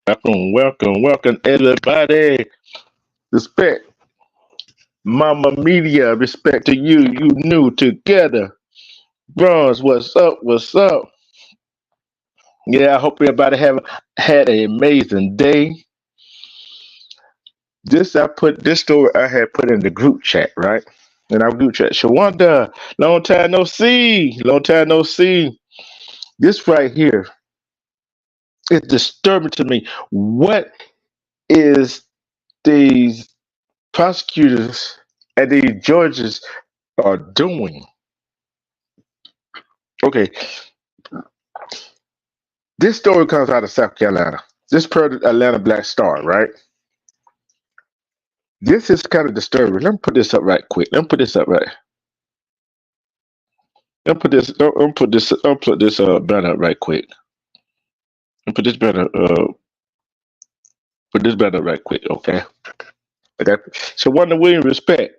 Welcome, everybody. Respect, Mama Media. Respect to you. You new together. Bronze, what's up? What's up? Yeah, I hope everybody have had an amazing day. This story I had put in the group chat, right? In our group chat. Shawanda, long time no see. Long time no see. This right here is disturbing to me. What is these prosecutors and these judges are doing? Okay, this story comes out of South Carolina. This per the Atlanta Black Star, right? This is kind of disturbing. Let me put this up right quick. Let me put this up right. Let me put this banner up right quick. Let me put this banner up right quick. Okay. Okay. So, Wonder Williams, respect.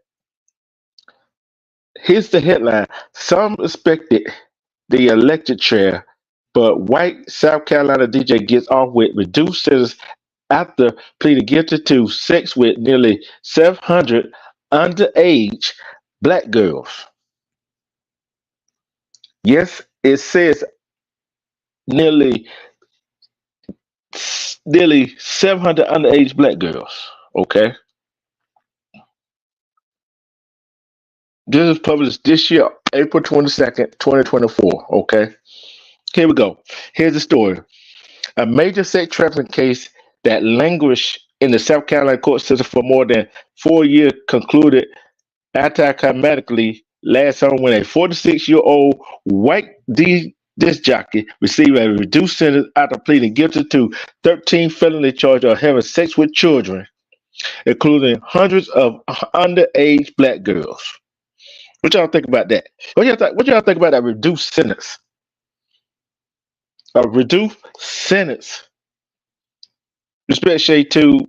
Here's the headline: Some expected the electric chair, but white South Carolina DJ gets off with reduced sentence after pleading guilty to sex with nearly 700 underage black girls. Yes, it says nearly nearly 700 underage black girls. Okay, this is published this year, April 22nd, 2024. Okay, here we go. Here's the story: a major sex trafficking case that languished in the South Carolina court system for more than 4 years concluded anticlimactically last summer when a 46-year-old white disc jockey received a reduced sentence after pleading guilty to 13 felony charges of having sex with children, including hundreds of underage black girls. What y'all think about that? What y'all think about that reduced sentence? A reduced sentence. Respect Shay to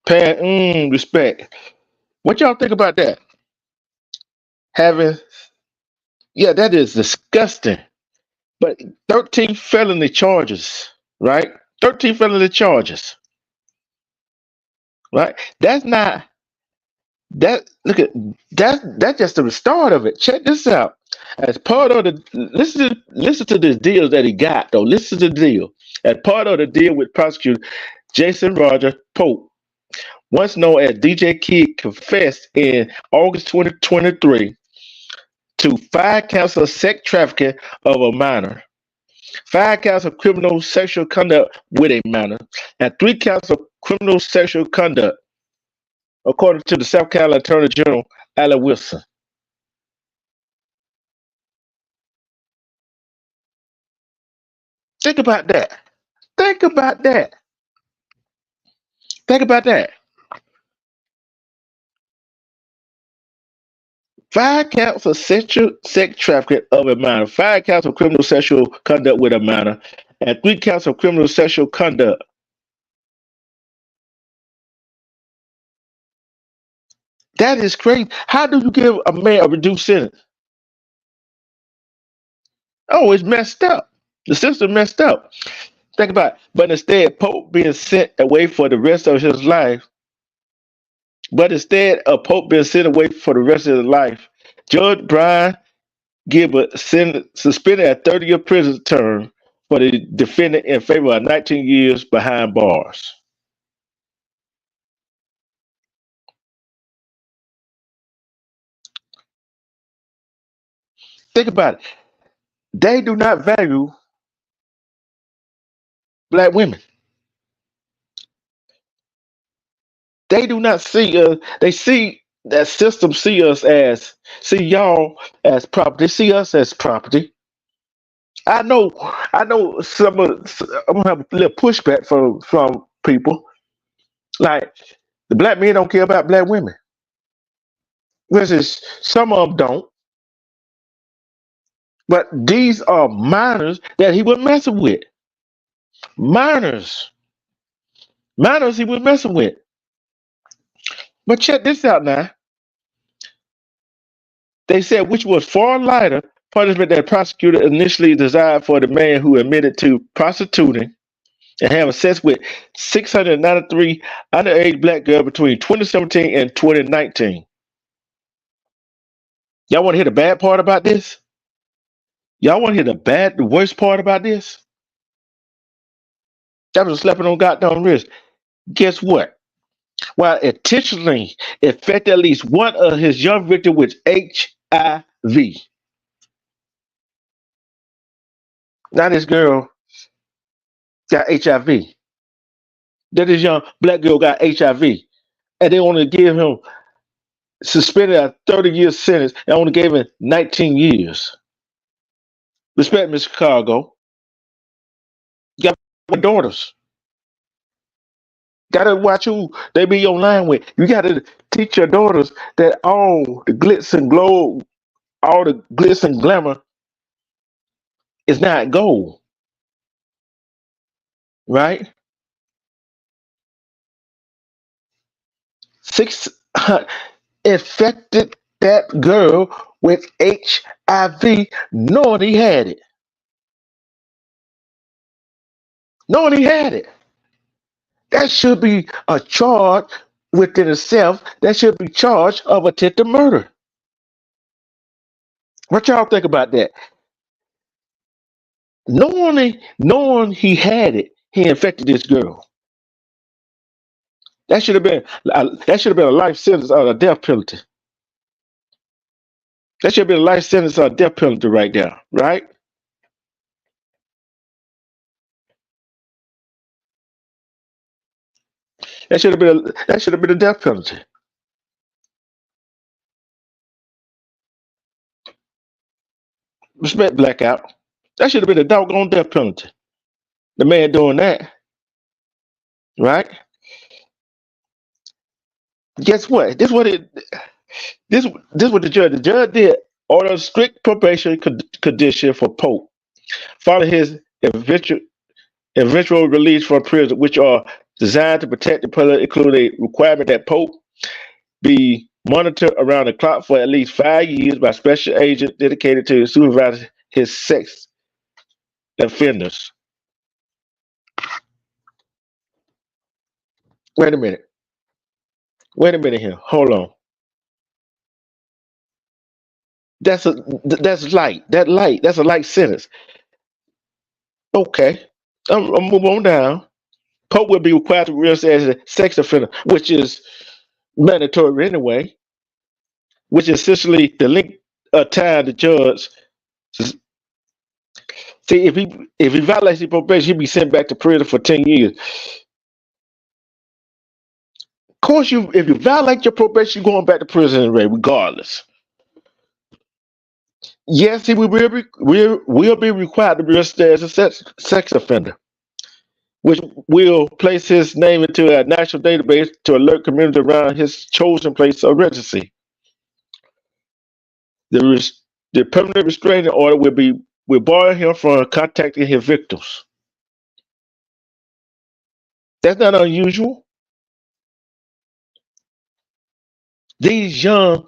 Pan. Respect. What y'all think about that? Having Yeah, that is disgusting. But 13 felony charges, right? 13 felony charges, right? That's not that. Look at that. That's just the start of it. Check this out. As part of the listen to this deal that he got though. Listen to the deal. As part of the deal with prosecutor Jason Roger Pope, once known as DJ Kid, confessed in August 2023 to 5 counts of sex trafficking of a minor, 5 counts of criminal sexual conduct with a minor, and 3 counts of criminal sexual conduct, according to the South Carolina Attorney General Alan Wilson. Think about that. Think about that. Think about that. 5 counts of sexual sex trafficking of a minor, 5 counts of criminal sexual conduct with a minor, and 3 counts of criminal sexual conduct. That is crazy. How do you give a man a reduced sentence? Oh, it's messed up. The system messed up. Think about it. But instead, Pope being sent away for the rest of his life. But instead of Pope being sent away for the rest of his life, Judge Brian Gilbert suspended a 30-year prison term for the defendant in favor of 19 years behind bars. Think about it. They do not value black women. They do not see us. They see that system see y'all as property. See us as property. I know. I'm gonna have a little pushback from people. Like the black men don't care about black women. Versus some of them don't. But these are minors that he was messing with. Minors, minors he was messing with. But check this out now. They said which was far lighter punishment that prosecutor initially desired for the man who admitted to prostituting and having sex with 693 underage black girls between 2017 and 2019. Y'all want to hear the bad part about this? Y'all want to hear the worst part about this? That was slapping on goddamn wrist. Guess what? While intentionally infected at least one of his young victims with HIV. Now this girl got HIV. That this young black girl got HIV. And they want to give him suspended a 30-year sentence and only gave him 19 years. Respect Mr. Chicago. You got daughters. Gotta watch who they be online with. You gotta teach your daughters that all the glitz and glow, all the glitz and glamour is not gold, right? Six infected that girl with HIV, knowing he had it. Knowing he had it. That should be a charge within itself. That should be charged of attempted murder. What y'all think about that? Knowing he had it, he infected this girl. That should have been a life sentence or a death penalty. That should have been a life sentence or a death penalty right there, right? That should have been a death penalty. Respect blackout. That should have been a doggone death penalty. The man doing that, right? Guess what? This what the judge did order strict probation condition for Pope following his eventual release from prison, which are designed to protect the public, include a requirement that Pope be monitored around the clock for at least 5 years by special agent dedicated to supervise his sex offenders. Wait a minute. Wait a minute here. Hold on. That's light. That's a light sentence. Okay. I'm move on down. Pope will be required to register as a sex offender, which is mandatory anyway, which is essentially the length of time the judge. See, if he violates his probation, he'll be sent back to prison for 10 years. Of course, if you violate your probation, you're going back to prison anyway, regardless. Yes, he will be required to be registered as a sex offender, which will place his name into a national database to alert community around his chosen place of residency. The permanent restraining order will bar him from contacting his victims. That's not unusual. These young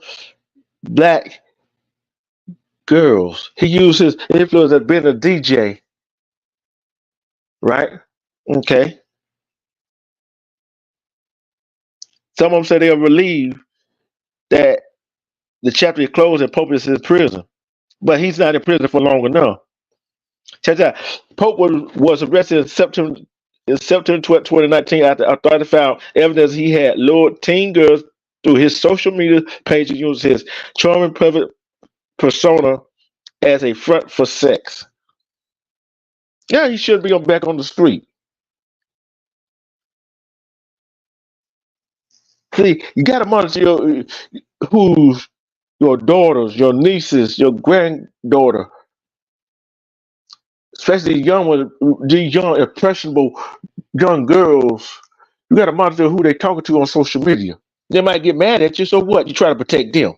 black girls, he used his influence as being a DJ, right? Okay. Some of them say they are relieved that the chapter is closed and Pope is in prison, but he's not in prison for long enough. Check out. Pope was arrested in September 2019 after authorities found evidence he had lured teen girls through his social media page and used his charming public persona as a front for sex. Yeah, he should be back on the street. See, you got to monitor who's your daughters, your nieces, your granddaughter, especially these young impressionable young girls. You got to monitor who they talking to on social media. They might get mad at you, so what? You try to protect them,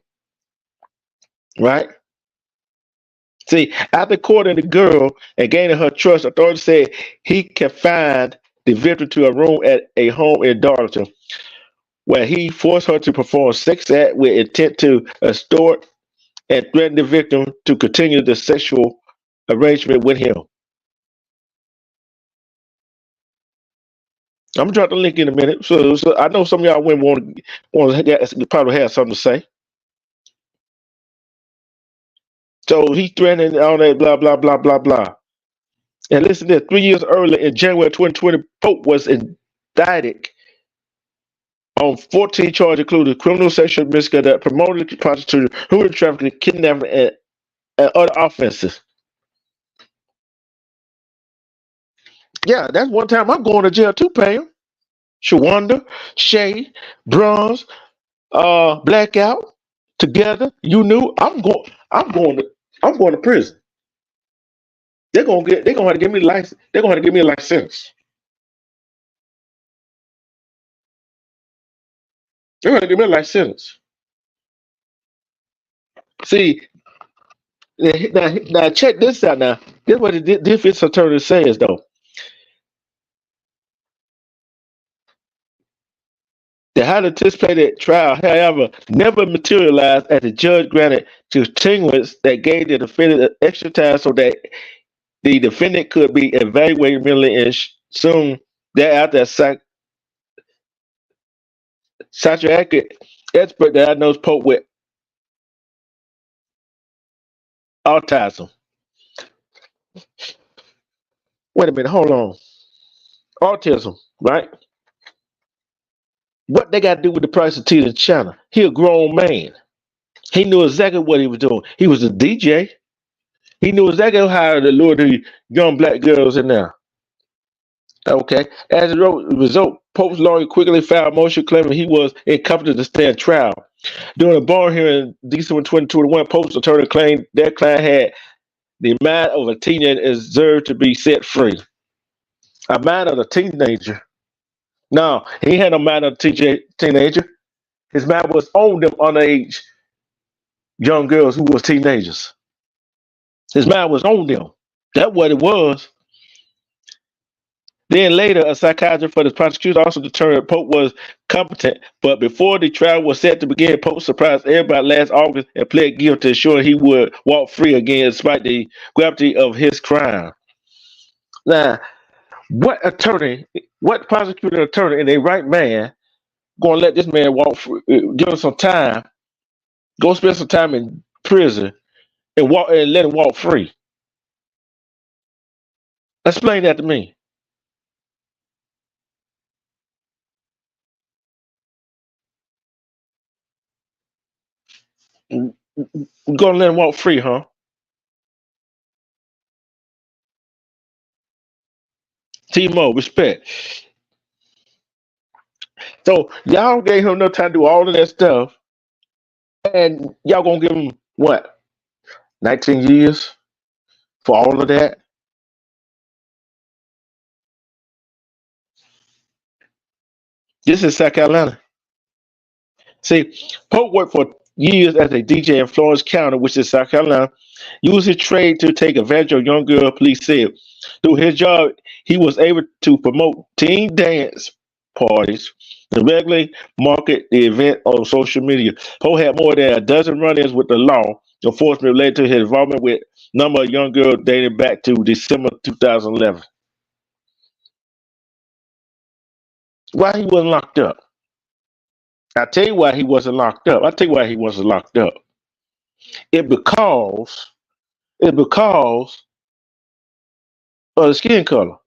right? See, after courting the girl and gaining her trust, authorities said he confined the victim to a room at a home in Darlington, where he forced her to perform sex act with intent to extort and threaten the victim to continue the sexual arrangement with him. I'm gonna drop the link in a minute. So I know some of y'all women want to probably have something to say. So he's threatening all that blah blah blah blah blah. And listen to this: 3 years earlier, in January 2020, Pope was indicted on 14 charges, including criminal sexual misconduct, promoting prostitution, human trafficking, kidnapping, and other offenses. Yeah, that's one time I'm going to jail too, Pam. Shawanda, Shay, Bronze, Blackout, together. You knew I'm going to prison. They're gonna have to give me life. They're gonna have to give me a life sentence. They're gonna give me a life sentence. See, now check this out. Now, this is what the defense attorney says though. The highly anticipated trial, however, never materialized as the judge granted continuance that gave the defendant extra time so that the defendant could be evaluated mentally and soon thereafter a psychiatric expert diagnosed Pope with autism. Wait a minute, hold on. Autism, right? What they got to do with the price of tea in China? He a grown man. He knew exactly what he was doing. He was a DJ. He knew exactly how to lure the young black girls in there. Okay. As a result, Pope's lawyer quickly filed a motion claiming he was incompetent to stand trial. During a bar hearing in December 2021, Pope's attorney claimed their client had the mind of a teenager and deserved to be set free. A mind of a teenager. No, he had no mind of a teenager. His mind was on them underage young girls who was teenagers. His mind was on them. That's what it was. Then later, a psychiatrist for the prosecution also determined Pope was competent. But before the trial was set to begin, Pope surprised everybody last August and pled guilty, ensuring he would walk free again despite the gravity of his crime. Now, what prosecuting attorney and a right man going to let this man walk free, give him some time, go spend some time in prison and let him walk free? Explain that to me. We're gonna let him walk free, huh? Timo, respect. So y'all gave him no time to do all of that stuff, and y'all gonna give him what? 19 years for all of that? This is South Carolina. See, Pope worked for years as a DJ in Florence County, which is South Carolina. Used his trade to take advantage of young girl, police said. Through his job, he was able to promote teen dance parties and regularly market the event on social media. Pope had more than a dozen run-ins with the law enforcement related to his involvement with a number of young girls dating back to December 2011. Why he wasn't locked up? I tell you why he wasn't locked up. I tell you why he wasn't locked up. It because of the skin color.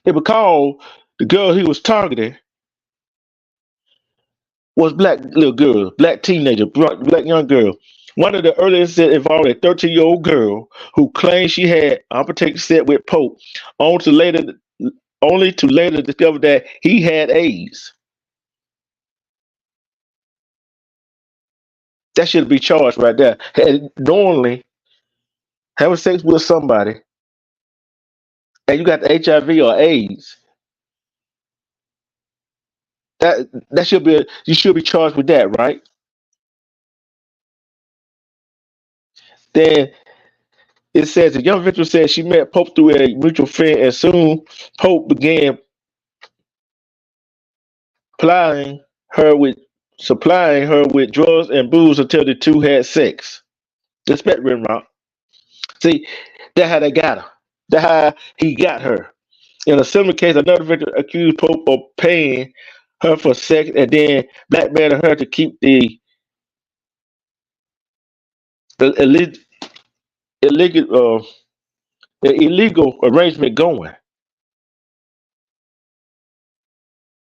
It because the girl he was targeting was black little girl, black teenager, black young girl. One of the earliest involved a 13-year-old girl who claimed she had unprotected sex with Pope, only to later discover that he had AIDS. That should be charged right there. Normally, having sex with somebody and you got the HIV or AIDS, that should be you should be charged with that, right? Then it says the young victim said she met Pope through a mutual friend, and soon Pope began supplying her with supplying her with drugs and booze until the two had sex. Respect Rimrock. See, that how they got her. That how he got her. In a similar case, another victim accused Pope of paying her for sex and then blackmailing her to keep the illegal, the illegal arrangement going.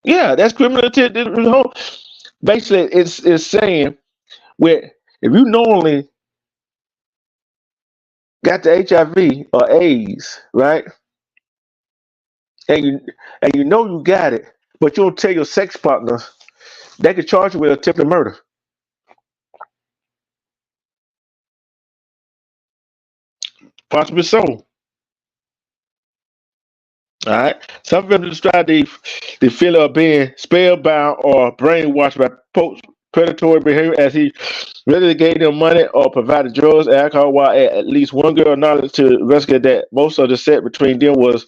Yeah, that's criminal intent. Basically, it's saying where if you knowingly got the HIV or AIDS, right, and you know you got it, but you don't tell your sex partner, they could charge you with attempted murder. Possibly so. All right. Some victims describe the feeling of being spellbound or brainwashed by Pope's predatory behavior as he readily gave them money or provided drugs and alcohol, while at least one girl acknowledged to the rescue that most of the sex between them was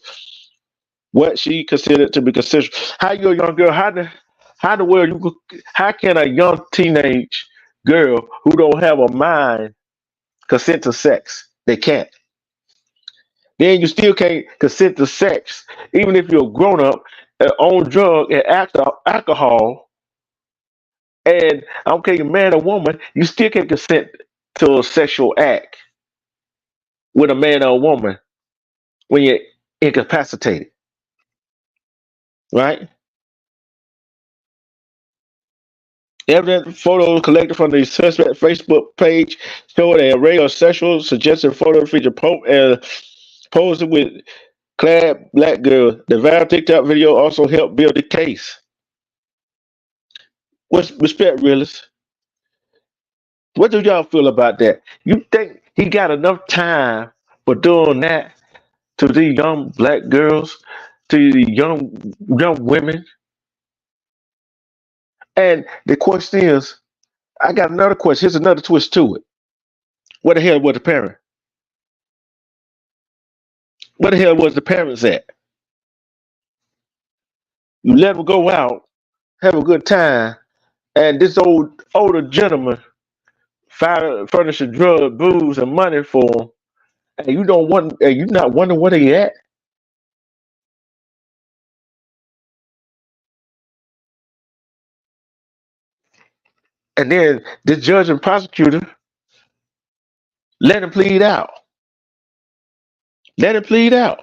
what she considered to be consensual. How you a young girl? How the world how can a young teenage girl who don't have a mind consent to sex? They can't. Then you still can't consent to sex, even if you're a grown up on drug and alcohol. And I don't care, you're man or woman, you still can't consent to a sexual act with a man or a woman when you're incapacitated, right? Evidence photos collected from the suspect Facebook page showed an array of sexual suggestive photos featuring Pope and posing with clad black girls. The viral TikTok video also helped build the case. What's respect, realists? What do y'all feel about that? You think he got enough time for doing that to these young black girls, to the young women? And the question is, I got another question. Here's another twist to it. Where the hell was the parent? Where the hell was the parents at? You let them go out, have a good time, and this older gentleman furnishing drugs, booze, and money for them, and you don't want, and you not wondering where they at. And then the judge and prosecutor let him plead out. Let him plead out.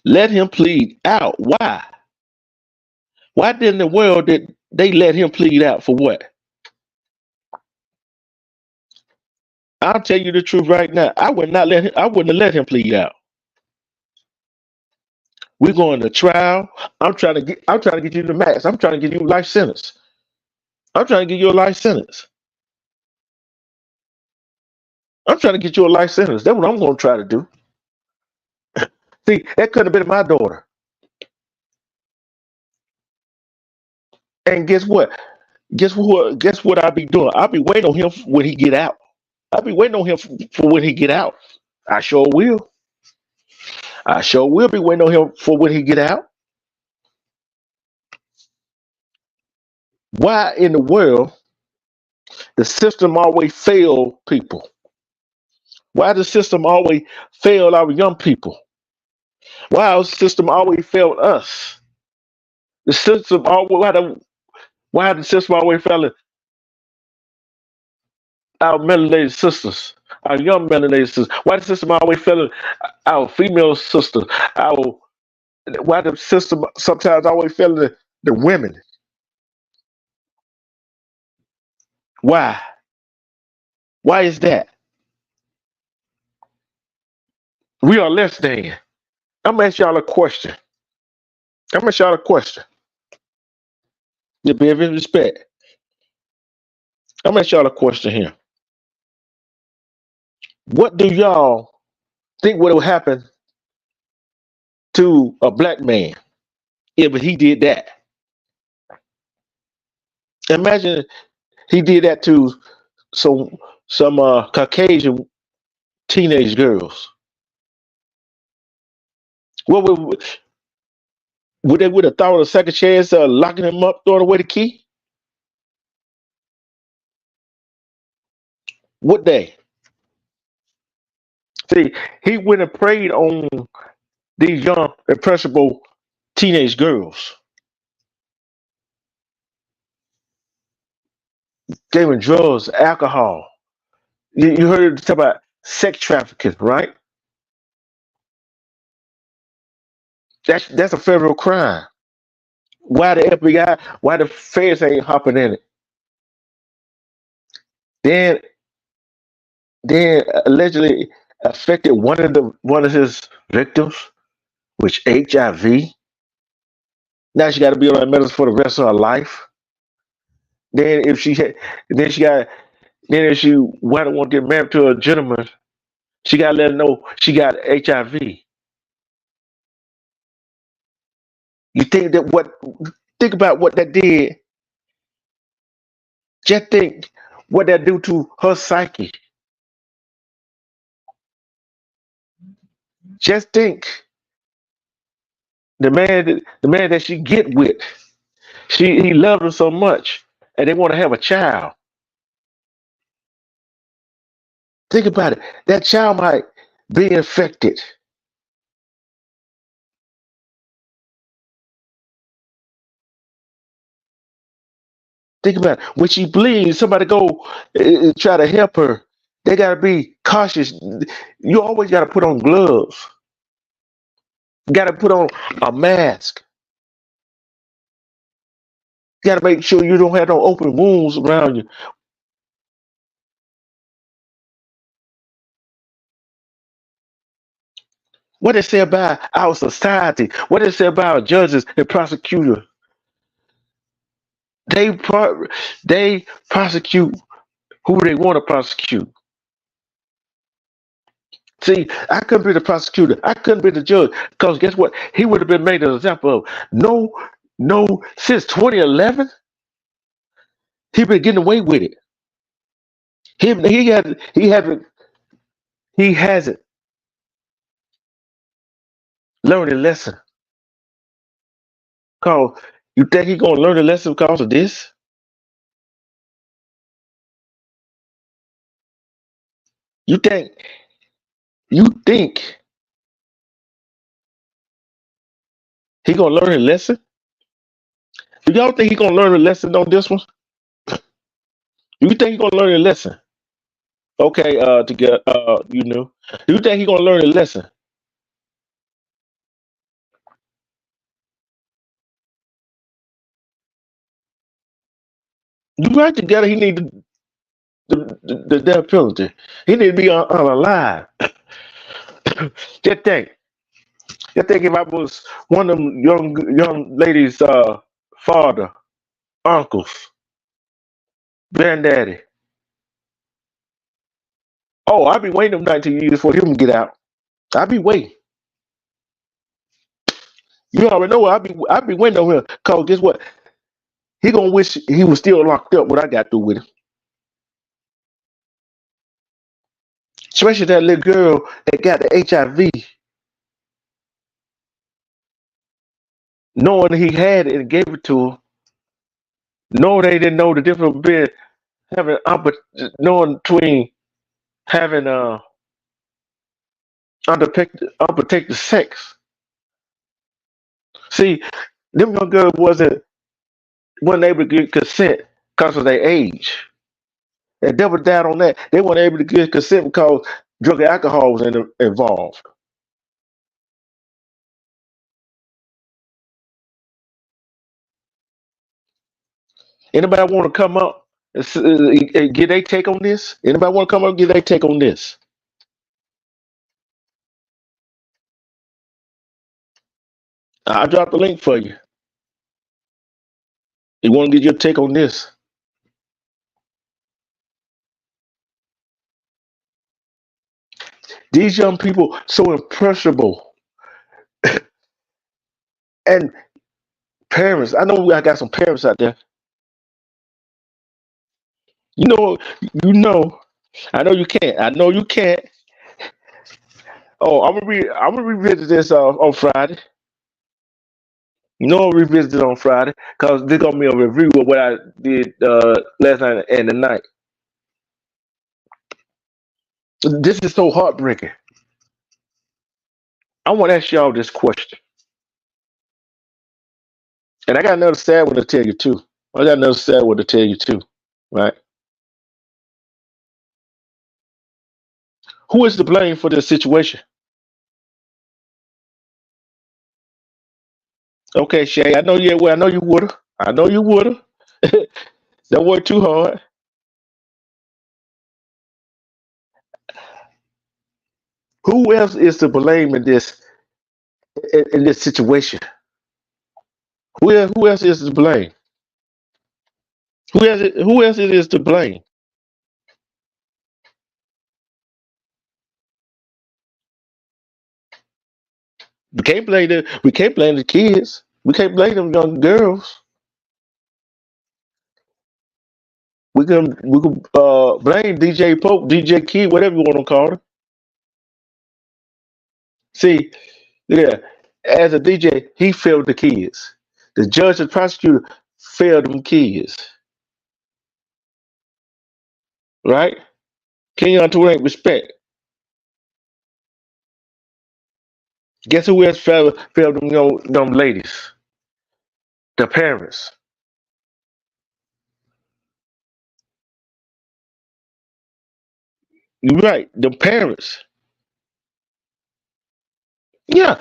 Let him plead out. Why? Why didn't the world did they let him plead out for what? I'll tell you the truth right now. I wouldn't have let him plead out. We're going to trial. I'm trying to get you the max. I'm trying to get you a life sentence. I'm trying to get you a life sentence. I'm trying to get you a life sentence. That's what I'm going to try to do. See, that could have been my daughter. And guess what? Guess what I'll be doing? I'll be waiting on him when he get out. I'll be waiting on him for when he get out. I sure will. I sure will be waiting on him for when he get out. Why in the world the system always fail people? Why the system always fail our young people? Why our system always failed us? The system always why the system always failed our melanated sisters, our young melanated sisters? Why the system always failing our female sisters? Our why the system sometimes always failing the women? Why? Why is that? We are less than. I'm gonna ask y'all a question. I'm gonna ask y'all a question. To be of respect. I'm gonna ask y'all a question here. What do y'all think would have happened to a black man if he did that? Imagine he did that to some Caucasian teenage girls. What would they would have thought of a second chance locking him up, throwing away the key? Would they? See, he went and preyed on these young, impressionable teenage girls. Gave them drugs, alcohol. You heard talk about sex trafficking, right? That's a federal crime. Why the FBI, why the feds ain't hopping in it? Then then allegedly affected one of his victims, which HIV. Now she got to be on that medicine for the rest of her life. Then if she had, then she got, then if she why don't want to get married to a gentleman, she got to let him know she got HIV. You think that what? Think about what that did. Just think what that do to her psyche. Just think the man that she get with, he loved her so much, and they want to have a child. Think about it. That child might be infected. Think about it. When she bleeds, somebody go try to help her. They gotta be cautious. You always gotta put on gloves. You gotta put on a mask. You gotta make sure you don't have no open wounds around you. What they say about our society? What they say about our judges and prosecutors? They they prosecute who they want to prosecute. See, I couldn't be the prosecutor. I couldn't be the judge because guess what? He would have been made an example of. No, no, since 2011, he been getting away with it. He hasn't learned a lesson. Cause you think he gonna learn a lesson because of this? You think you think he gonna learn a lesson? Do y'all think he gonna learn a lesson on this one? Do you think he gonna learn a lesson? Okay, to get do you think he gonna learn a lesson? You right together. He need the death penalty. He need to be on alive. Just think, just think if I was one of them young ladies' father, uncles, granddaddy. Oh, I'd be waiting them 19 years for him to get out. I'd be waiting. You already know I'd be waiting on him. Cause guess what? He gonna wish he was still locked up when I got through with him. Especially that little girl that got the HIV, knowing he had it and gave it to her. No, they didn't know the difference between having knowing between having unprotected sex. See, them young girls wasn't able to get consent because of their age. They doubled down on that. They weren't able to get consent because drug and alcohol was involved. Anybody want to come up and get their take on this? Anybody want to come up and get their take on this? I'll drop the link for you. You want to get your take on this? These young people so impressionable, and parents. I know I got some parents out there. You know, you know. I know you can't. I know you can't. Oh, I'm gonna revisit this on Friday. You know, I'll revisit it on Friday because this gonna be a review of what I did last night and the night. This is so heartbreaking. I want to ask y'all this question, and I got another sad one to tell you too. I got another sad one to tell you too, right? Who is to blame for this situation? Okay, Shay, I know you. Well, I know you woulda. I know you woulda. Don't work too hard. Who else is to blame in this situation? Who else is to blame? Who else it is to blame? We can't blame the kids. We can't blame them young girls. We can blame DJ Pope, DJ Key, whatever you want to call him. See, yeah, as a DJ, he failed the kids. The judge and prosecutor failed them kids, right? King Arthur ain't respect. Guess who else failed them, them ladies? The parents. You're right, the parents. Yeah,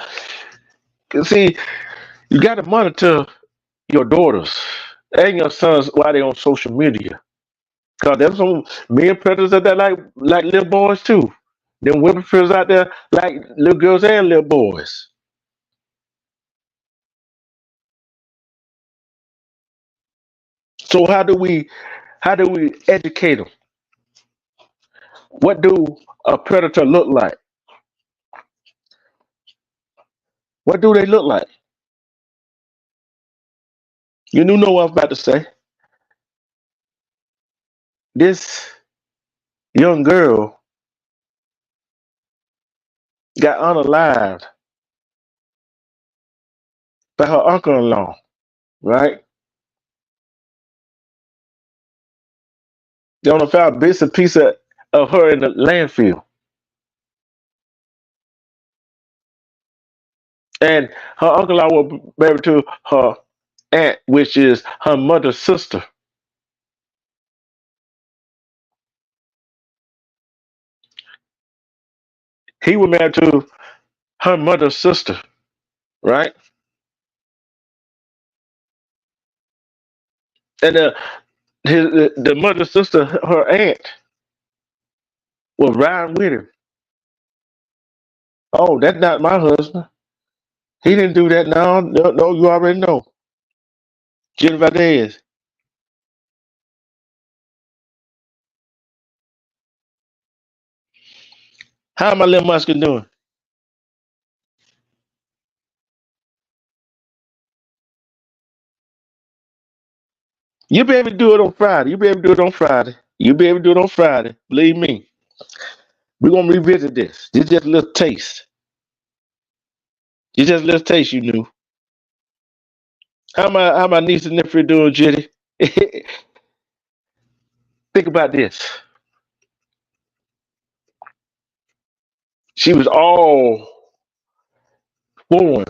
see, you got to monitor your daughters and your sons while they on social media. Cause there's some men predators out there like little boys too. Them women predators out there like little girls and little boys. So how do we educate them? What do a predator look like? What do they look like? You know what I'm about to say. This young girl got unalived by her uncle-in-law, right? They only found bits and pieces of her in the landfill. And her uncle-in-law was married to her aunt, which is her mother's sister. He was married to her mother's sister, right? And the mother's sister, her aunt, was riding with him. Oh, that's not my husband. He didn't do that. No, no, no, you already know. Jennifer Valdez. How my little Musket doing? You be able to do it on Friday. You be able to do it on Friday. You be able to do it on Friday. Believe me. We're gonna revisit this. This just a little taste. This just a little taste, you knew. How my niece and nephew doing, Jitty? Think about this. She was all born,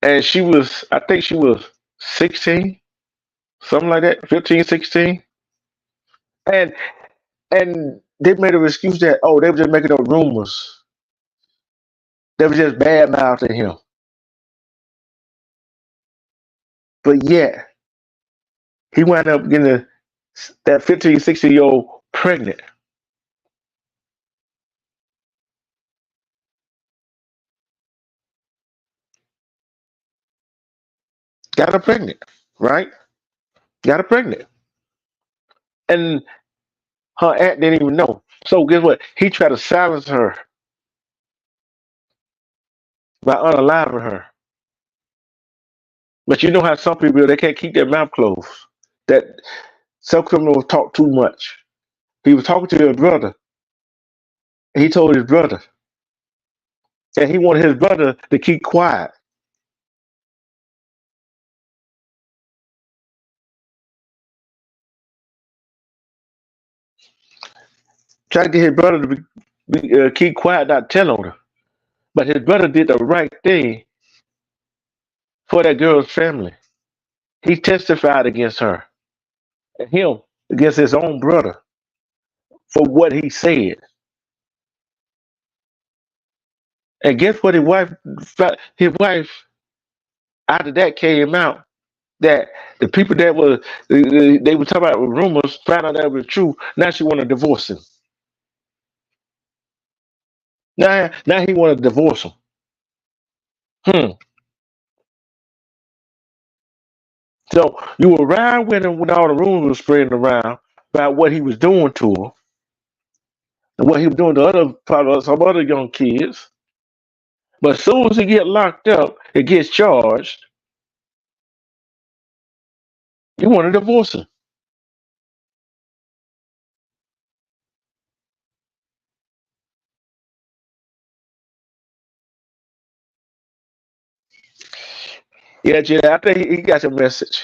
and I think she was 16, something like that, 15, 16. And and they made an excuse that, oh, they were just making up rumors. They were just bad mouthing him. But yet he wound up getting that 15, 16 year old pregnant. Got her pregnant, right? Got her pregnant. And her aunt didn't even know. So guess what? He tried to silence her by unaliving her. But you know how some people they can't keep their mouth closed. That some criminals talk too much. He was talking to his brother. And he told his brother, and he wanted his brother to keep quiet. Try to get his brother to keep quiet, not tell on her. But his brother did the right thing for that girl's family. He testified against her and him against his own brother for what he said. And guess what? His wife after that came out that the people that were they were talking about rumors found out that was true. Now she want to divorce him. Now he want to divorce him. Hmm. So you were around with him when all the rumors were spreading around about what he was doing to her and what he was doing to other probably some other young kids. But as soon as he get locked up and gets charged, you want to divorce him. Yeah, Jay, I think he got your message.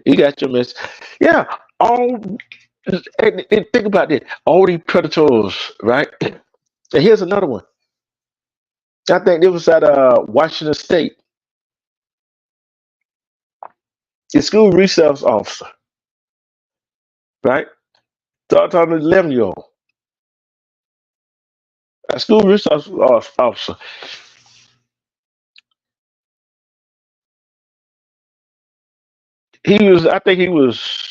He got your message. Yeah, all and think about this. All these predators, right? And here's another one. I think it was at Washington State. The school resource officer, right? Talking to 11-year-old. A school resource officer. I think he was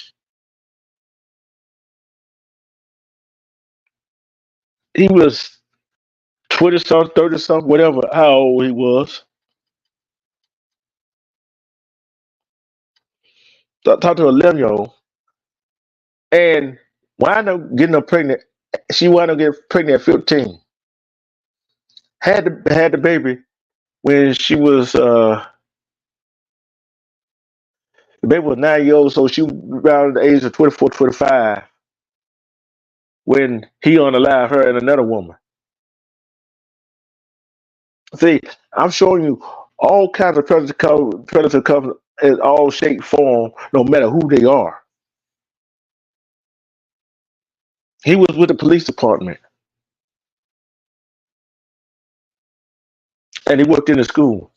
20 something, 30 something, whatever, how old he was. Talk to an 11-year-old. And wound up getting her pregnant. She wound up getting pregnant at 15. Had the baby when the baby was 9 years old, so she was around the age of 24, 25 when he unalived her and another woman. See, I'm showing you all kinds of predator come in all shape, form, no matter who they are. He was with the police department and he worked in the school.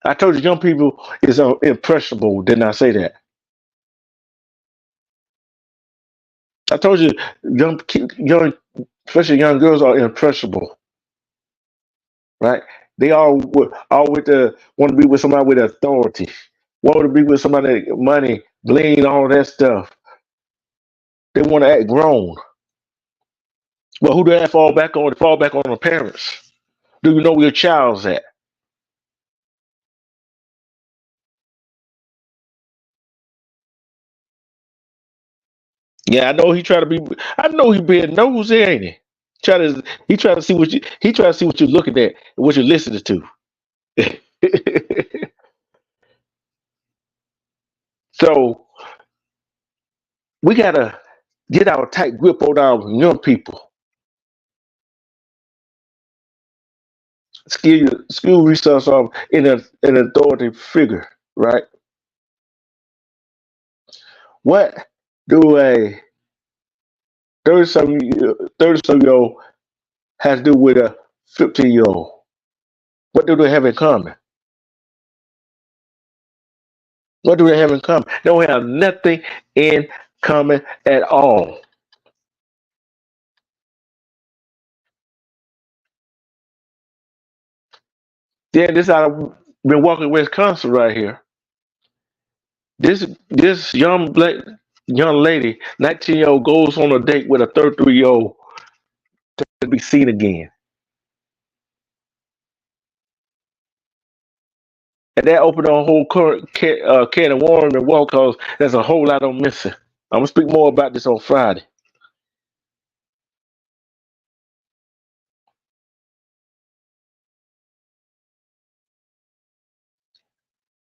I told you young people is impressionable, didn't I say that? I told you young, especially young girls are impressionable, right? They all with the want to be with somebody with authority, want to be with somebody that money, bling, all that stuff. They want to act grown. But who do they fall back on? They fall back on the parents. Do you know where your child's at? Yeah, I know he try to be. I know he being nosy, ain't he? He try to see what you're looking at, and what you're listening to. So we gotta get our tight grip on our young people. School resource of in an authority figure, right? What do a 30-some-year-old has to do with a 15-year-old? What do they have in common? What do they have in common? They don't have nothing in common at all. Then this out of Milwaukee, Wisconsin, right here. This young lady, 19-year-old, goes on a date with a 33-year-old to be seen again, and that opened a whole can of worms and walk because there's a whole lot I'm missing. I'm gonna speak more about this on Friday.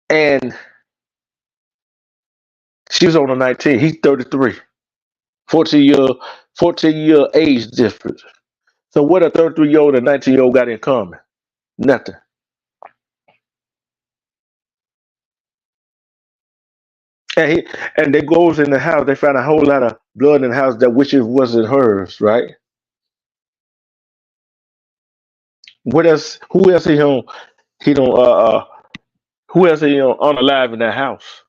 And she was on a 19. He's 33. 14 year 14-year age difference. So what a 33-year-old and 19-year-old got in common? Nothing. And they goes in the house. They found a whole lot of blood in the house that which it wasn't hers, right? What else? Who else he on? He don't. Who else he on alive in that house?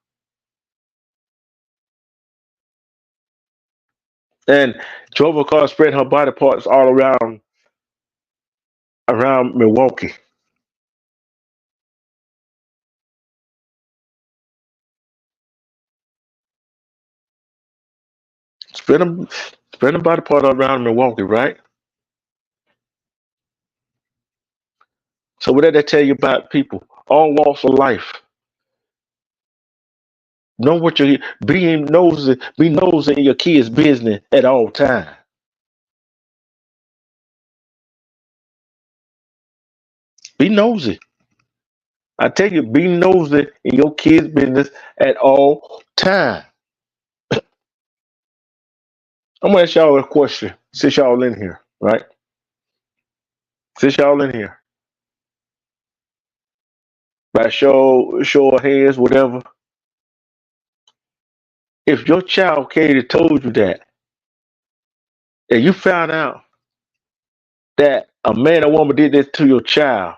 And drove a car, spread her body parts all around Milwaukee. Spread them, spread them body part all around Milwaukee, right? So what did that tell you about people? All walks of life. Know what you be nosy in your kids' business at all times. Be nosy. I tell you, be nosy in your kids' business at all time. I'm gonna ask y'all a question since y'all in here, right? Since y'all in here, by show of hands, whatever. If your child came and told you that, and you found out that a man or woman did this to your child,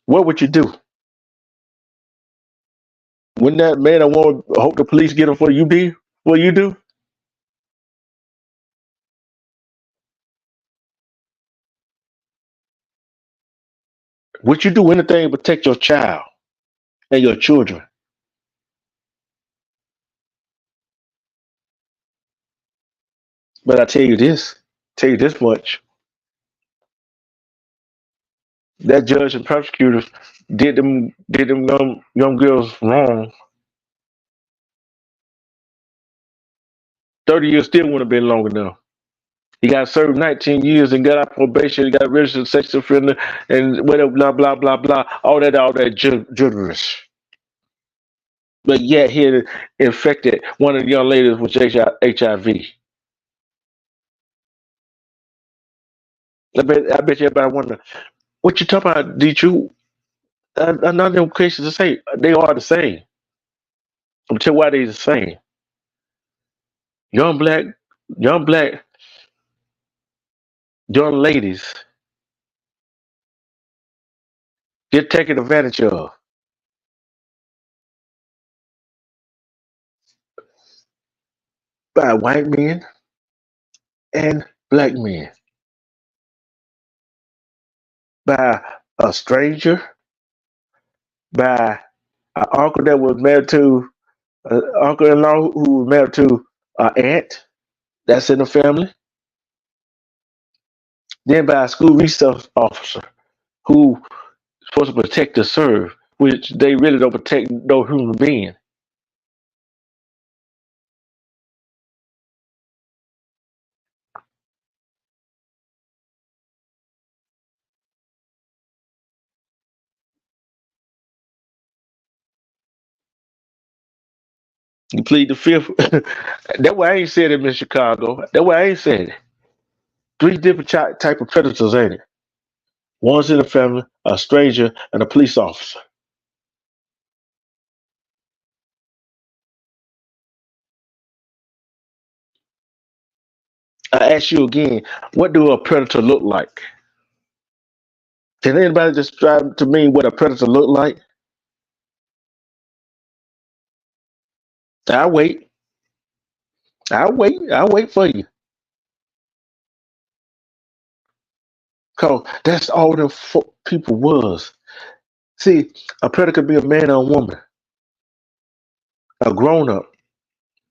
what would you do? Wouldn't that man or woman hope the police get him for you? Be what you do? Would you do anything to protect your child and your children? But I tell you this much: that judge and prosecutors did them young girls wrong. 30 years still wouldn't have been long enough. He got served 19 years and got out probation. He got registered sex offender and whatever, blah blah blah blah. All that gibberish. But yet he had infected one of the young ladies with HIV. I bet you everybody wonder what you talking about. Did you? None of them cases the same. They are the same. I'm tell you why they the same. Young black, young black, young ladies get taken advantage of by white men and black men, by a stranger, by an uncle that was married to an uncle-in-law who was married to an aunt that's in the family, then by a school resource officer who is supposed to protect and serve, which they really don't protect no human being. You plead the fifth. That's why I ain't said it in Chicago. That's why I ain't said it. Three different type of predators, ain't it? One's in the family, a stranger, and a police officer. I ask you again, what do a predator look like? Can anybody describe to me what a predator look like? I wait. I wait. I wait for you. Cause that's all the people was. See, a predator could be a man or a woman, a grown up.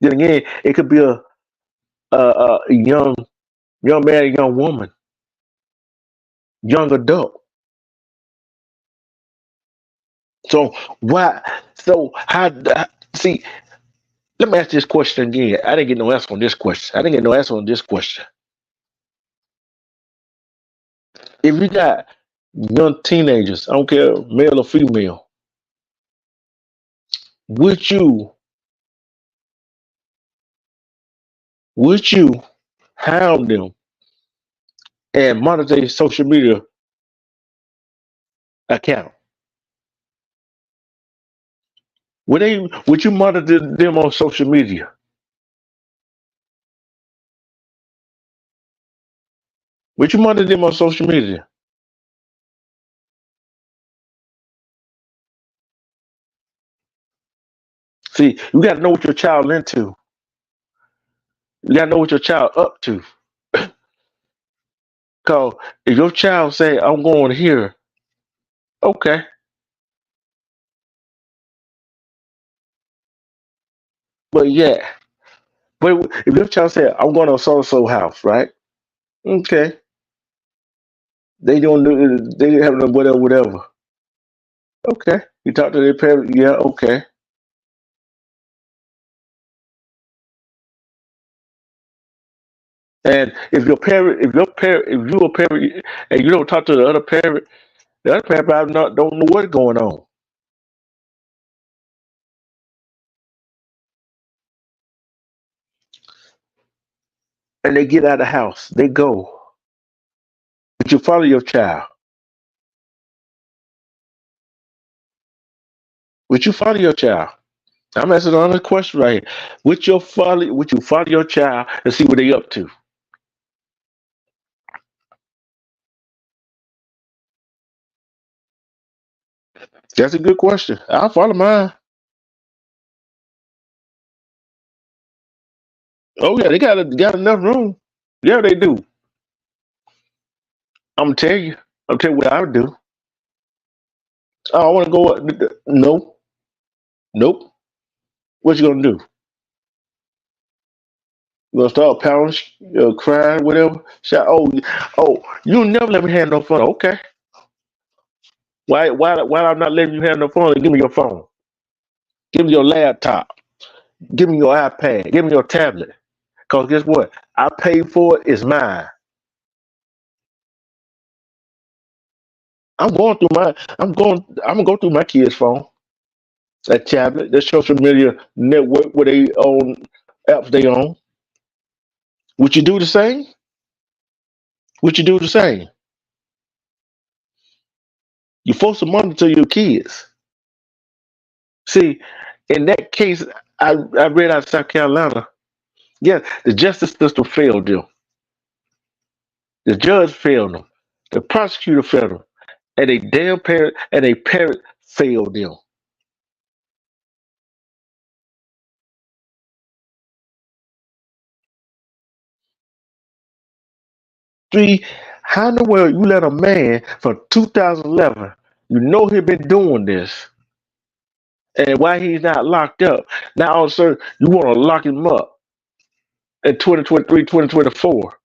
Then again, it could be a young man, a young woman, young adult. So why? So how? See, let me ask this question again. I didn't get no answer on this question. I didn't get no answer on this question. If you got young teenagers, I don't care male or female, would you would you hound them and monitor their social media account? Would you monitor them on social media? But you monitor them on social media. See, you got to know what your child into. You got to know what your child up to. Cause if your child say, "I'm going here," okay, but yeah, but if your child say, "I'm going to so and so house," right? Okay, they don't do. They have no whatever, whatever. Okay, you talk to their parents. Yeah, okay. And if you a parent and you don't talk to the other parent probably not don't know what's going on, and they get out of the house, they go. But you follow your child. Would you follow your child? I'm asking another question right here. Would you follow your child and see what they up to? That's a good question. I'll follow mine. Oh yeah, they got enough room. Yeah, they do. I'm gonna tell you. I'm tell you what I would do. Oh, I want to go. No, nope. What you gonna do? You gonna start pounding, crying, whatever? Shout, oh, you never let me have no fun. Okay. Why I'm not letting you have no fun? Give me your phone. Give me your laptop. Give me your iPad. Give me your tablet. Cause guess what? I paid for it. It's mine. I'm going through my. I'm going. I'm gonna go through my kid's phone. That tablet. That social media network where they own apps they own. Would you do the same? Would you do the same? You force the money to your kids. See, in that case, I read out of South Carolina. Yeah, the justice system failed them. The judge failed them. The prosecutor failed them. And a parent failed them. See, how in the world you let a man from 2011, you know he been doing this, and why he's not locked up? Now all of a sudden you want to lock him up in 2023, 2024,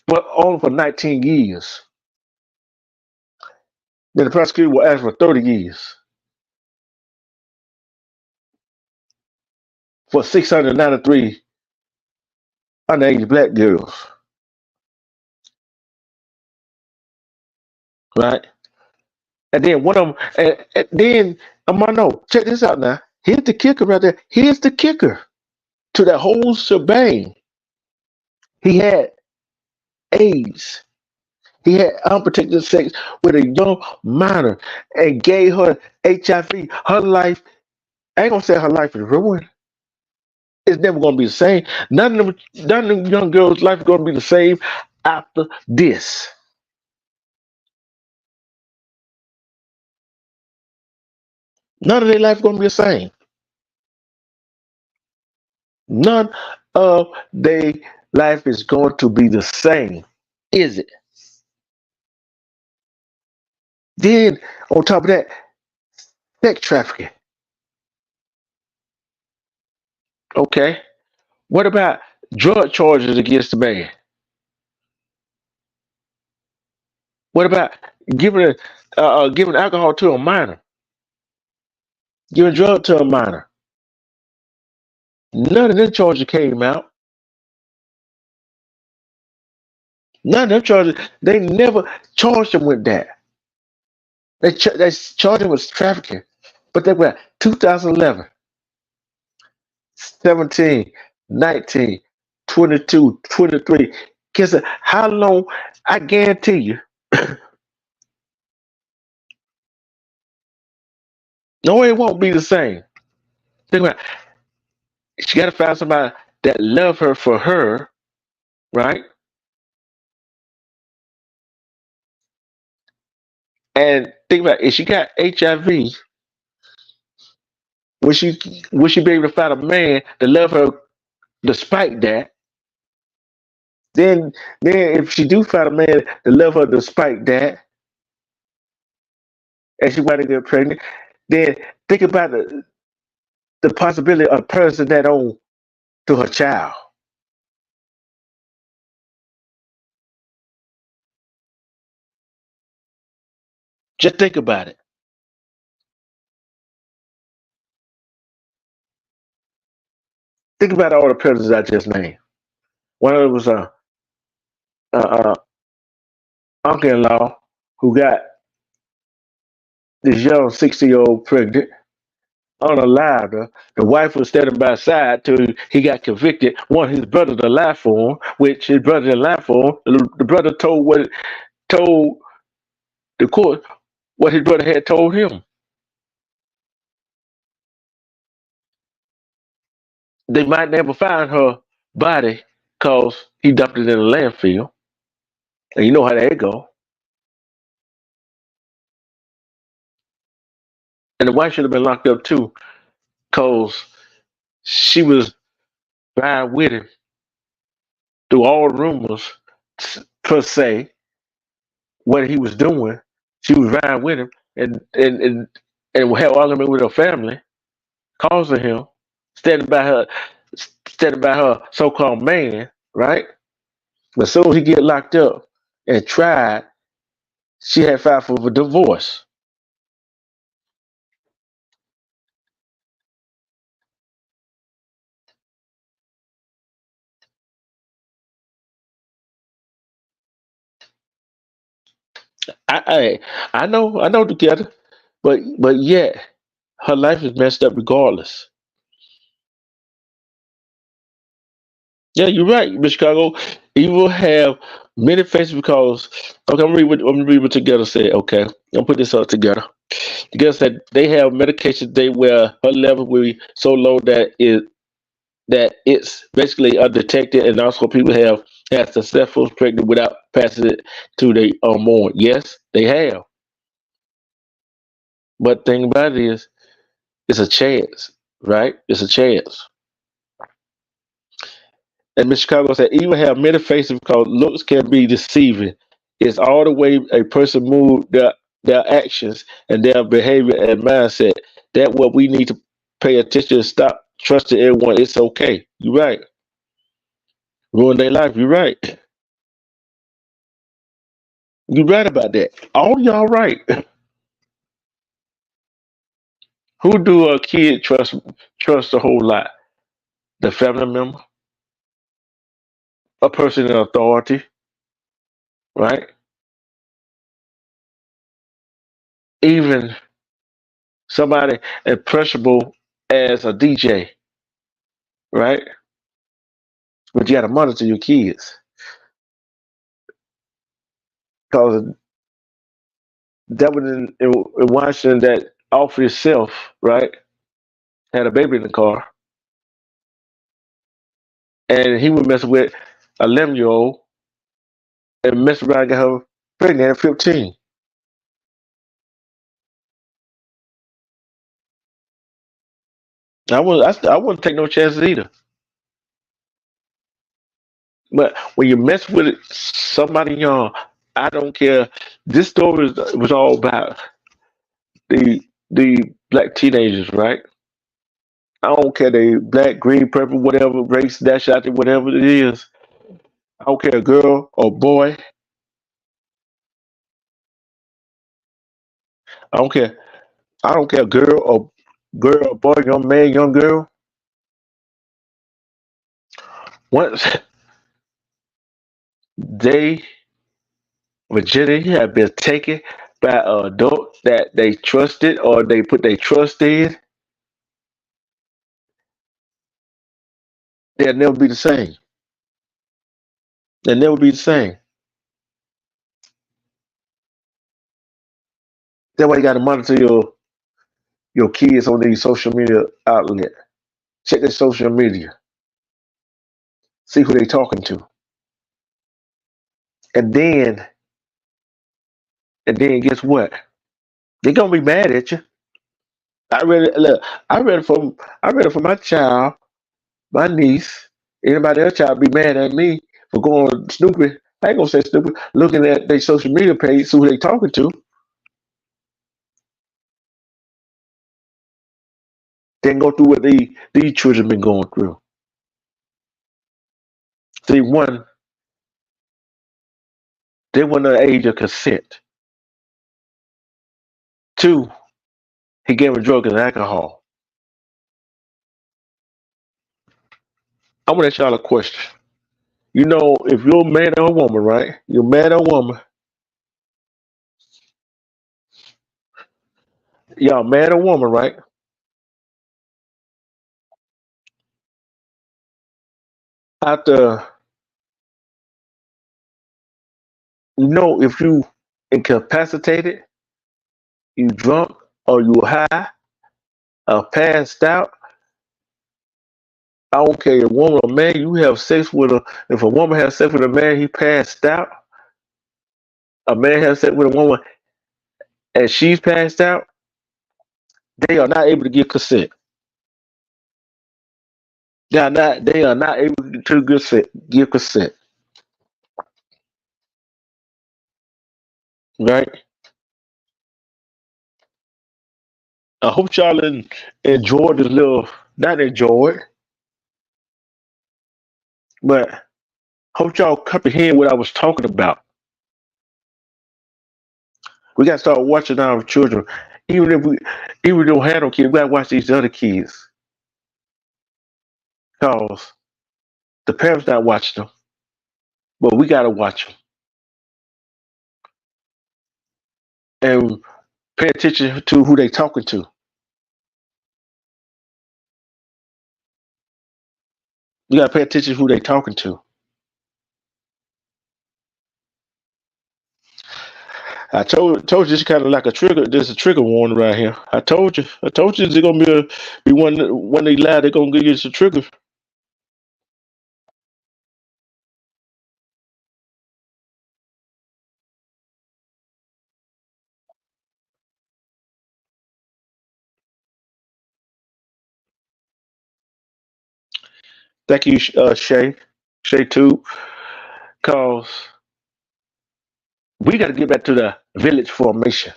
but only for 19 years. Then the prosecutor will ask for 30 years for 693 underage black girls, right? And then one of them, and then I'm gonna know. Check this out now. Here's the kicker right there. Here's the kicker to that whole shebang. He had AIDS. He had unprotected sex with a young minor and gave her HIV. Her life, I ain't gonna say her life is ruined. It's never gonna be the same. None of them young girls' life is gonna be the same after this. None of their life is gonna be the same. None of their life is going to be the same. Is it? Then on top of that, sex trafficking. Okay. What about drug charges against the man? What about giving alcohol to a minor, giving drug to a minor? None of them charges came out. None of them charges. They never charged him with that. They charged him with trafficking, but they were 2011, 17, 19, 22, 23. Guess how long? I guarantee you, no, it won't be the same. Think about it. She got to find somebody that love her for her, right? And think about it, if she got HIV, would she would she be able to find a man to love her despite that? Then then if she do find a man to love her despite that, and she want to get pregnant, then think about the possibility of passing that on to her child. Just think about it. Think about all the presidents I just named. One of them was a uncle-in-law who got this young 60-year-old pregnant on a ladder. The wife was standing by his side till he got convicted. Wanted his brother to lie for him, which his brother didn't lie for him. The brother told the court what his brother had told him. They might never find her body because he dumped it in a landfill. And you know how that go. And the wife should have been locked up too, because she was riding with him through all rumors, per se, what he was doing. She was riding with him and had argument with her family, causing him, standing by her, standing by her so-called man, right? But as soon as he get locked up and tried, she had filed for a divorce. I I know together, but yet her life is messed up regardless. Yeah, you're right, Miss Chicago. Evil have many faces because okay, I'm gonna read what Together said. Okay, I'm gonna put this up together. Together said they have medications they where her level will be so low that it's basically undetected, and also people have had successful pregnant without passing it to the hormone. Yes, they have, but the thing about it is, it's a chance, right? It's a chance. And Miss Chicago said, even have many faces because looks can be deceiving. It's all the way a person move their actions and their behavior and mindset. That what we need to pay attention and stop trusting everyone. It's okay. You're right. Ruin their life. You're right. You're right about that. All y'all right. Who do a kid trust a whole lot? The family member, a person in authority, right? Even somebody impressionable as a DJ, right? But you got to monitor your kids because that was in Washington that offered itself, right? Had a baby in the car, and he was messing with a 11-year-old and messed around and got her pregnant at 15. I wouldn't take no chances either. But when you mess with somebody young, I don't care. This story was all about the black teenagers, right? I don't care they black, green, purple, whatever race, dash out there, whatever it is. I don't care girl or boy. I don't care. I don't care girl or boy, young man, young girl. Once they virginity have been taken by an adult that they trusted or they put their trust in, they'll never be the same. They'll never be the same. That's why you got to monitor your kids on these social media outlet. Check their social media. See who they talking to. and then guess what? They're gonna be mad at you. I read it. Look, I read it for my child, my niece, anybody else child be mad at me for going stupid. I ain't gonna say stupid. Looking at their social media page, who they talking to, then go through what these children been going through. See, one, they weren't the age of consent. Two, he gave them drugs and alcohol. I want to ask y'all a question. You know, if you're a man or a woman, right? You're a man or a woman. Y'all man or woman, right? After you know, if you incapacitated, you drunk, or you high, or passed out. I don't care, a woman or man. You have sex with a. If a woman has sex with a man, he passed out. A man has sex with a woman, and she's passed out. They are not able to give consent. They are not. They are not able to give consent. Right. I hope y'all enjoy this little. Not enjoy it, but hope y'all comprehend what I was talking about. We gotta start watching our children. Even if we even if we don't have no kids, we gotta watch these other kids. Cause the parents not watching them. But we gotta watch them and pay attention to who they talking to. You gotta pay attention to who they talking to. I told you it's kind of like a trigger. There's a trigger warning right here. I told you. I told you it's gonna be one they lie. They're gonna give you some trigger. Thank you, Shay too. Cause we got to get back to the village formation.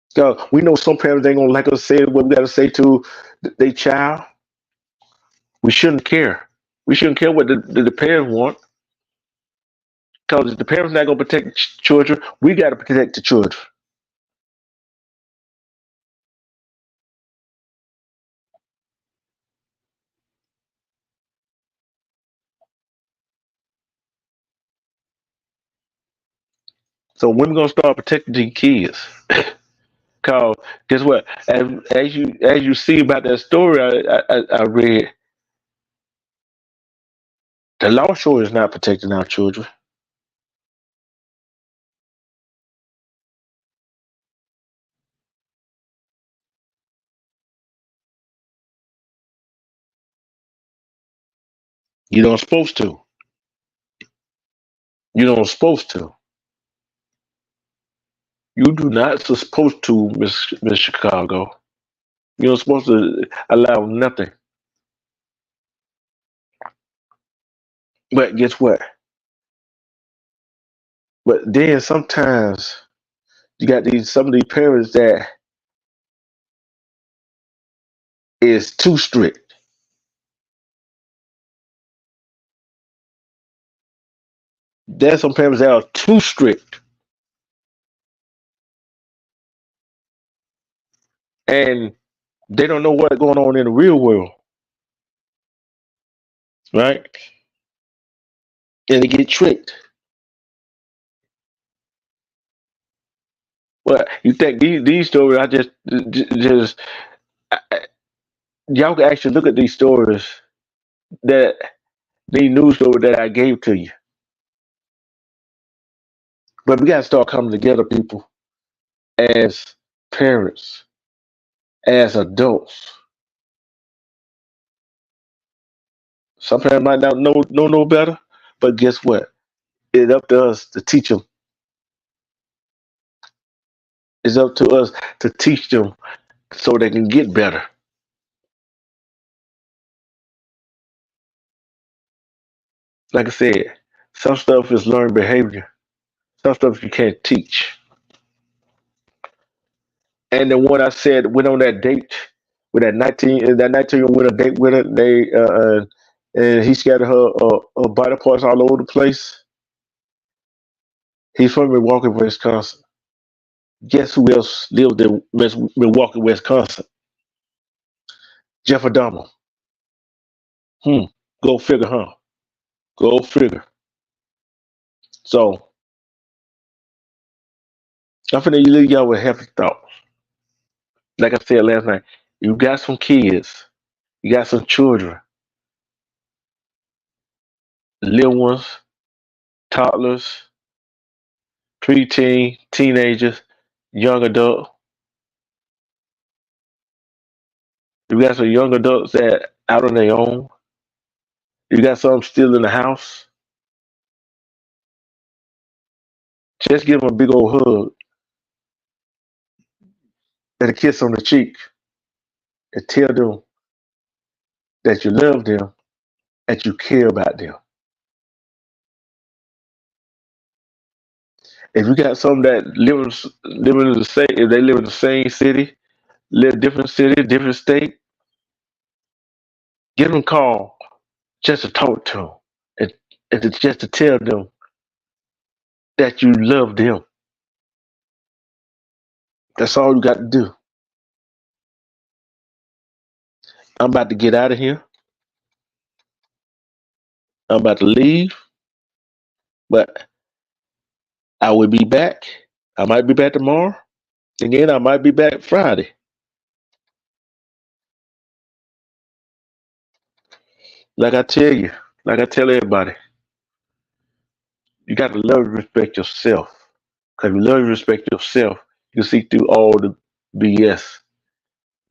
So we know some parents ain't gonna like us say what we gotta say to their child. We shouldn't care. We shouldn't care what the parents want. Because if the parents not gonna protect children, we gotta protect the children. So when we gonna start protecting these kids? Cause guess what? As you see about that story I read, the law sure is not protecting our children. You don't supposed to. You don't supposed to. You do not supposed to, Miss Chicago. You're not supposed to allow nothing. But guess what? But then sometimes you got these some of these parents that is too strict. There's some parents that are too strict, and they don't know what's going on in the real world, right? And they get tricked. Well, you think these stories? I just y'all can actually look at these stories that these news stories that I gave to you. But we got to start coming together, people, as parents, as adults. Some parents might not know no better, But guess what? It's up to us to teach them. It's up to us to teach them so they can get better. Like I said, some stuff is learned behavior. Some stuff you can't teach. And the one I said went on that date with that 19 went on a date with her. And he scattered her body parts all over the place. He's from Milwaukee, Wisconsin. Guess who else lived in Milwaukee, Wisconsin? Jeff Adamo. Hmm. Go figure, huh? Go figure. So I'm finna leave y'all with happy thoughts. Like I said last night, you got some kids, you got some children, little ones, toddlers, preteen, teenagers, young adult. You got some young adults that out on their own. You got some still in the house. Just give them a big old hug and a kiss on the cheek and tell them that you love them, that you care about them. If you got some that living in the same, if they live in the same city, live different city, different state, give them a call just to talk to them just to tell them that you love them. That's all you got to do. I'm about to get out of here. I'm about to leave, but I will be back. I might be back tomorrow. Again, I might be back Friday. Like I tell you, like I tell everybody, you got to love and respect yourself. Because if you love and respect yourself, you see through all the BS.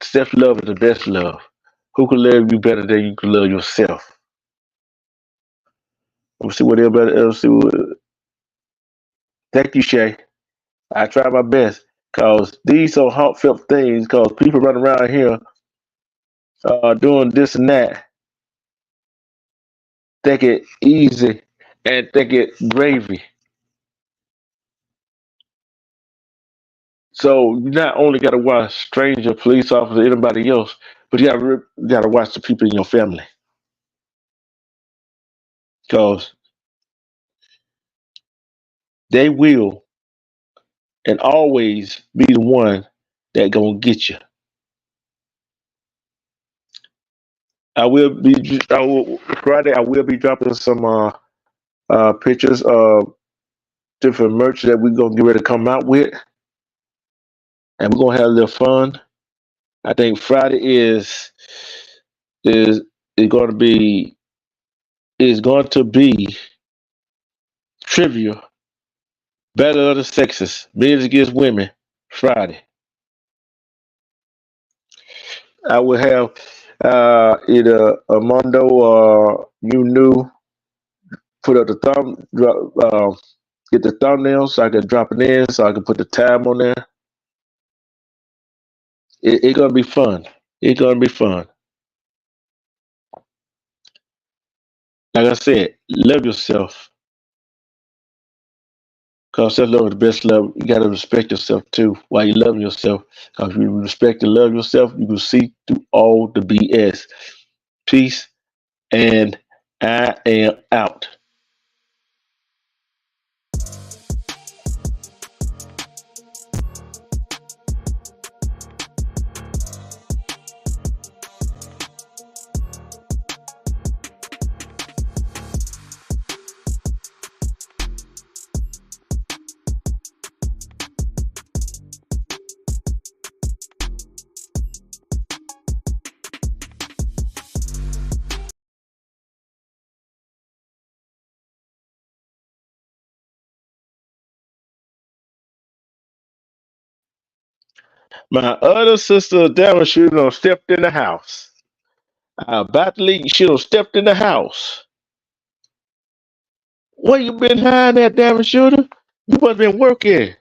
Self love is the best love. Who can love you better than you can love yourself? Let me see what everybody else do. Thank you, Shay. I try my best because these are heartfelt things. Because people run around here doing this and that, think it easy and think it gravy. So you not only got to watch stranger, police officer, anybody else, but you got to watch the people in your family because they will and always be the one that gonna get you. Friday. I will be dropping some pictures of different merch that we're gonna get ready to come out with, and we're gonna have a little fun. I think Friday is is going to be is going to be trivia battle of the sexes, men against women. Friday, I will have either Armando or you knew put up the get the thumbnail so I can drop it in so I can put the tab on there. It's gonna be fun. It's gonna be fun. Like I said, love yourself. Cause self love is the best love. You gotta respect yourself too while you loving yourself. Cause if you respect and love yourself, you can see through all the BS. Peace, and I am out. My other sister down, she done stepped in the house. I about to leave. She done stepped in the house. Where you been hiding at, damn shooter? You must been working.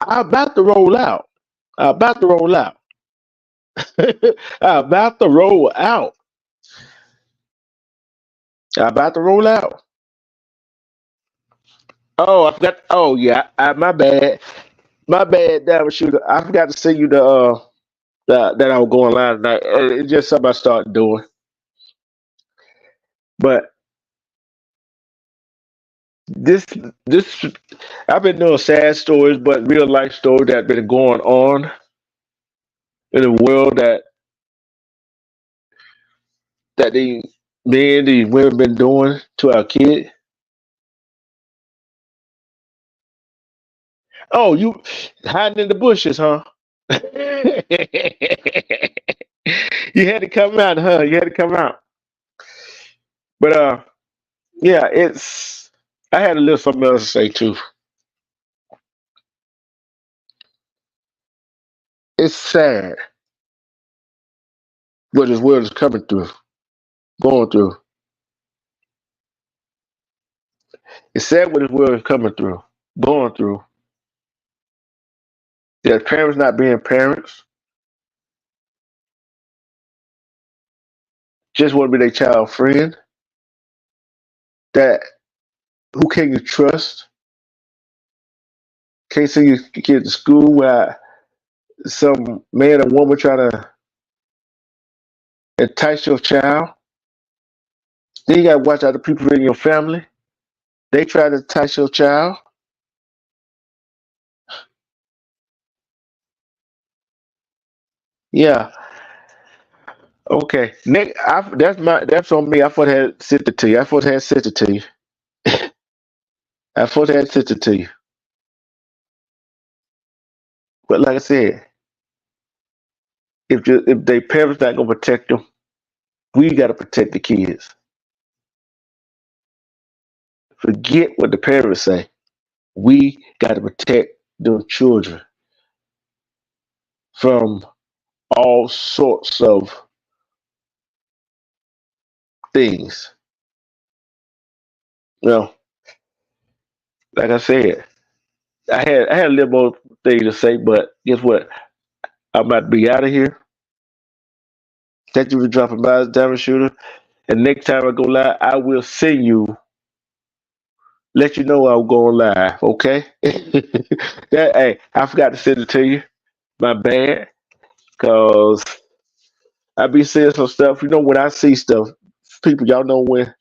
I'm about to roll out. I'm about to roll out. I'm about to roll out. I'm about to roll out. Oh, I forgot. Oh, yeah. My bad. My bad, damn shooter. I forgot to send you that I was going live tonight. It's just something I started doing. But this this I've been doing sad stories, but real life stories that been going on in the world that the men, these women been doing to our kids. Oh, you hiding in the bushes, huh? You had to come out, huh? You had to come out. But yeah, it's. I had a little something else to say too. It's sad what this world is coming through, going through. It's sad what this world is coming through, going through. Their parents not being parents, just want to be their child friend. That who can you trust? Can't send your kid to school where some man or woman trying to entice your child. Then you gotta watch out the people in your family. They try to entice your child. Yeah. Okay. Nick, that's on me. I thought I had sent it to you. I thought I had sent it to you. I thought I had sent it to you. But like I said, if their parents not gonna protect them, we gotta protect the kids. Forget what the parents say. We gotta protect the children from all sorts of things. Well, like I said, I had a little more thing to say, but guess what? I'm about to be out of here. Thank you for dropping by, Diamond Shooter. And next time I go live, I will send you, let you know I'm going live, okay? Hey, I forgot to send it to you. My bad. Cause I be seeing some stuff. You know when I see stuff, people y'all know when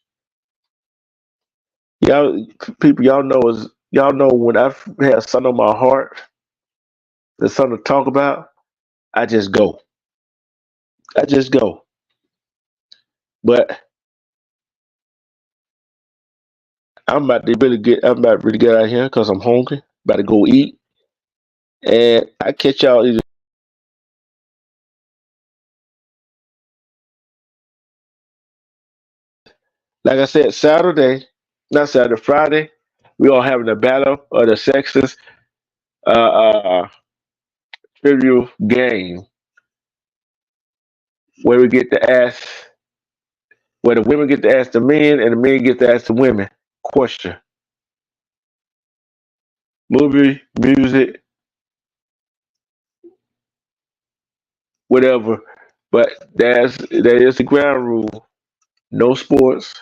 y'all people y'all know when I have something on my heart, there's something to talk about, I just go. I just go. But I'm about to really get out of here because I'm hungry. About to go eat. And I catch y'all either, like I said, Saturday, not Saturday, Friday, we all having a battle of the sexes uh uh trivia game where we get to ask where the women get to ask the men and the men get to ask the women question. Movie, music, whatever. But that is the ground rule. No sports.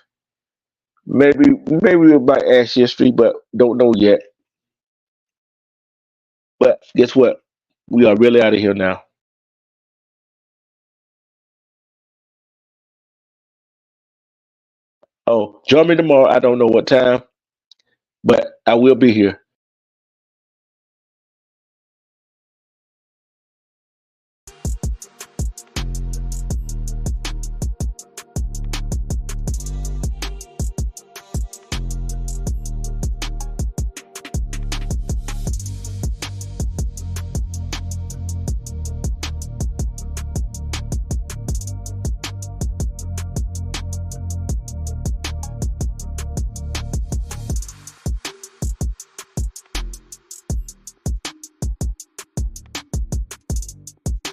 Maybe we might ask history, but don't know yet. But guess what? We are really out of here now. Oh, join me tomorrow. I don't know what time, but I will be here.